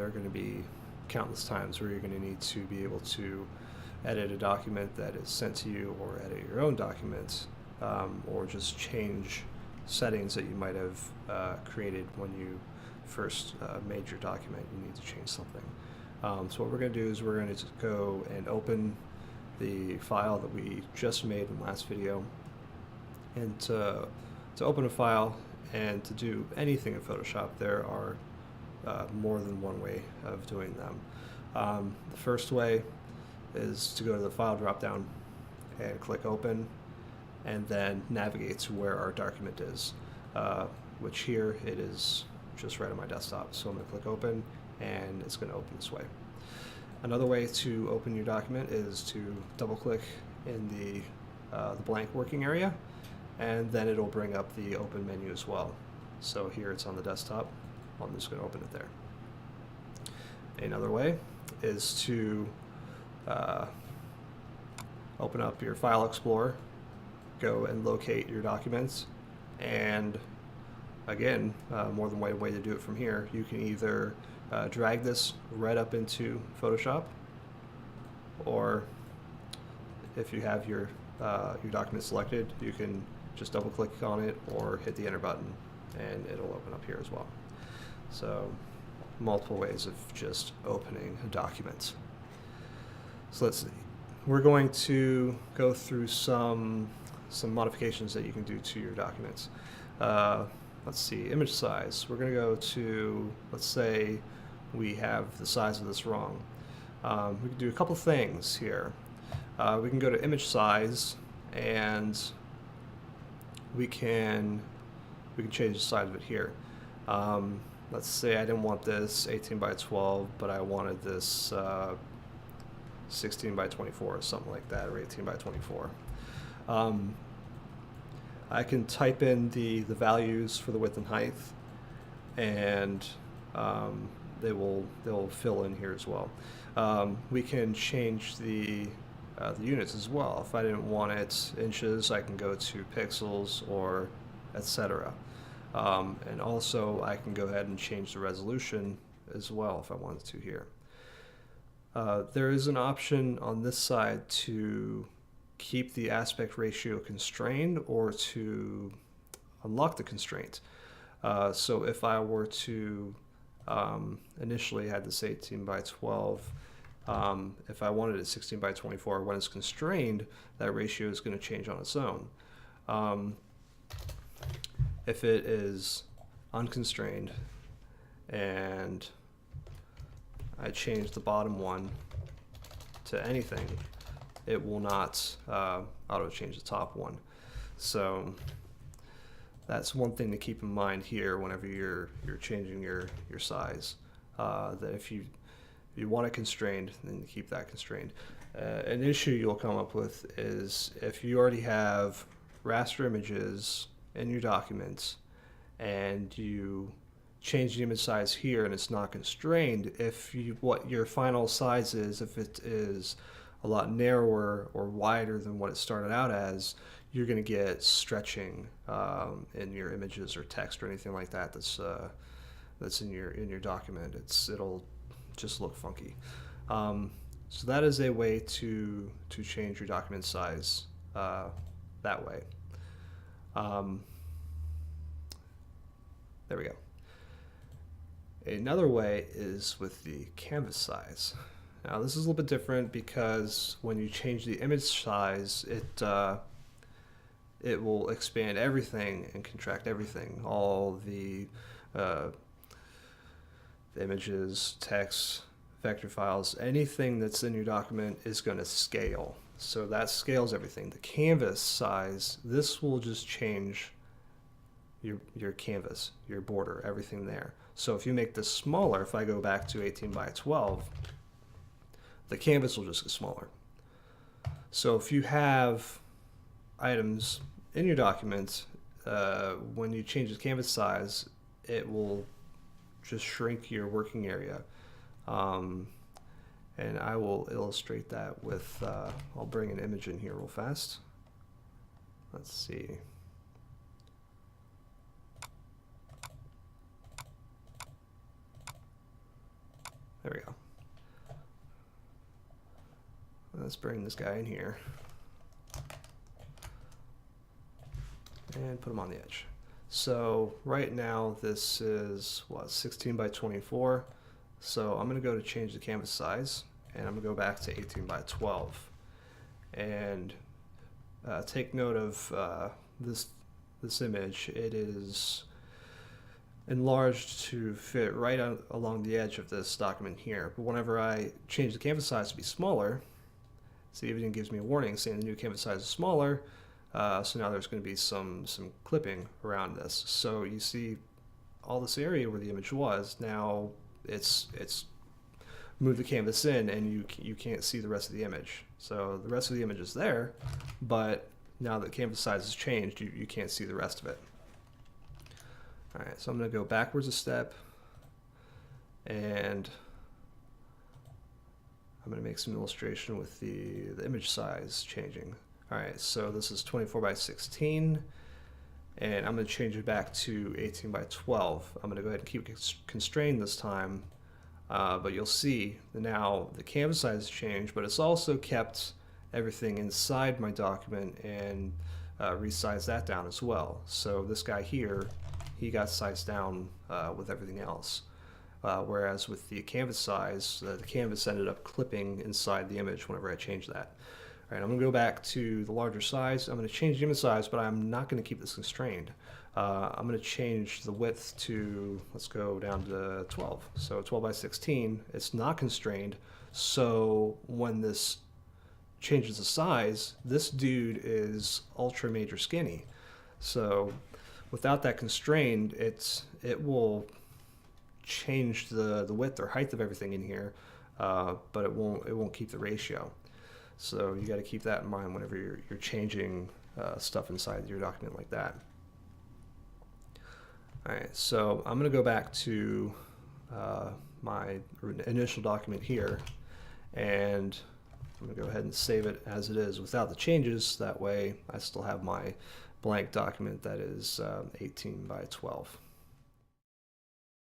there are going to be countless times where you're going to need to be able to edit a document that is sent to you, or edit your own documents, or just change settings that you might have created when you first made your document. You need to change something. So what we're going to do is we're going to go and open the file that we just made in the last video. And to open a file and to do anything in Photoshop, there are more than one way of doing them. The first way is to go to the file drop-down and click open, and then navigate to where our document is, which here it is just right on my desktop. So I'm going to click open, and it's going to open this way. Another way to open your document is to double-click in the blank working area, and then it'll bring up the open menu as well. So here it's on the desktop. I'm just going to open it there. Another way is to open up your File Explorer, go and locate your documents, and again, more than one way to do it from here. You can either drag this right up into Photoshop, or if you have your document selected, you can just double click on it or hit the enter button, and it'll open up here as well. So multiple ways of just opening a document. So let's see. We're going to go through some modifications that you can do to your documents. Let's see, image size. We're going to go to, let's say we have the size of this wrong. We can do a couple things here. We can go to image size, and we can change the size of it here. Let's say I didn't want this 18 by 12, but I wanted this 16 by 24 or something like that, or 18 by 24. I can type in the values for the width and height, and they'll fill in here as well. We can change the units as well. If I didn't want it inches, I can go to pixels or etc. And also I can go ahead and change the resolution as well if I wanted to here. There is an option on this side to keep the aspect ratio constrained, or to unlock the constraint. So if I were to initially had this 18 by 12, if I wanted it 16 by 24, when it's constrained, that ratio is going to change on its own. If it is unconstrained and I change the bottom one to anything, it will not auto change the top one. So that's one thing to keep in mind here whenever you're changing your size. That if you want it constrained, then you keep that constrained. An issue you'll come up with is if you already have raster images in your documents and you change the image size here and it's not constrained, what your final size is, if it is a lot narrower or wider than what it started out as, you're going to get stretching in your images or text or anything like that that's in your document. It'll just look funky. So that is a way to change your document size that way. There we go. Another way is with the canvas size. Now this is a little bit different because when you change the image size, it will expand everything and contract everything. All the images, text, vector files, anything that's in your document is going to scale. So that scales everything. The canvas size, this will just change your canvas, your border, everything there. So if you make this smaller, if I go back to 18 by 12, the canvas will just get smaller. So if you have items in your document, when you change the canvas size, it will just shrink your working area. And I will illustrate that with, I'll bring an image in here real fast. Let's see. There we go. Let's bring this guy in here and put him on the edge. So right now this is what, 16 by 24. So I'm going to go to change the canvas size, and I'm going to go back to 18 by 12. And take note of this image. It is enlarged to fit right along the edge of this document here. But whenever I change the canvas size to be smaller, see, it even gives me a warning saying the new canvas size is smaller. So now there's going to be some clipping around this. So you see all this area where the image was, now it's moved the canvas in, and you can't see the rest of the image. So the rest of the image is there, but now that canvas size has changed, you can't see the rest of it. Alright, so I'm going to go backwards a step, and I'm going to make some illustration with the image size changing. Alright, so this is 24 by 16, and I'm going to change it back to 18 by 12. I'm going to go ahead and keep constrained this time, but you'll see that now the canvas size has changed, but it's also kept everything inside my document and resized that down as well. So this guy here, he got sized down with everything else. Whereas with the canvas size, the canvas ended up clipping inside the image whenever I changed that. All right, I'm going to go back to the larger size. I'm going to change the image size, but I'm not going to keep this constrained. I'm going to change the width to, let's go down to 12. So 12 by 16, it's not constrained. So when this changes the size, this dude is ultra major skinny. So without that constrained, it will change the width or height of everything in here, but it won't keep the ratio. So you got to keep that in mind whenever you're changing stuff inside your document like that. All right, so I'm going to go back to my initial document here, and I'm going to go ahead and save it as it is without the changes. That way I still have my blank document that is 18 by 12.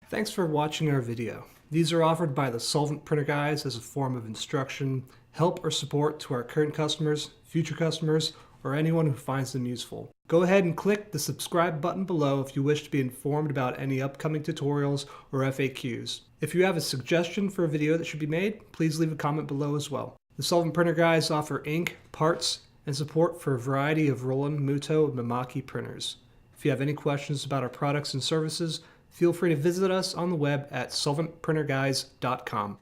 Thanks for watching our video. These are offered by the Solvent Printer Guys as a form of instruction, help, or support to our current customers, future customers, or anyone who finds them useful. Go ahead and click the subscribe button below if you wish to be informed about any upcoming tutorials or FAQs. If you have a suggestion for a video that should be made, please leave a comment below as well. The Solvent Printer Guys offer ink, parts, and support for a variety of Roland, Mutoh, and Mimaki printers. If you have any questions about our products and services, feel free to visit us on the web at solventprinterguys.com.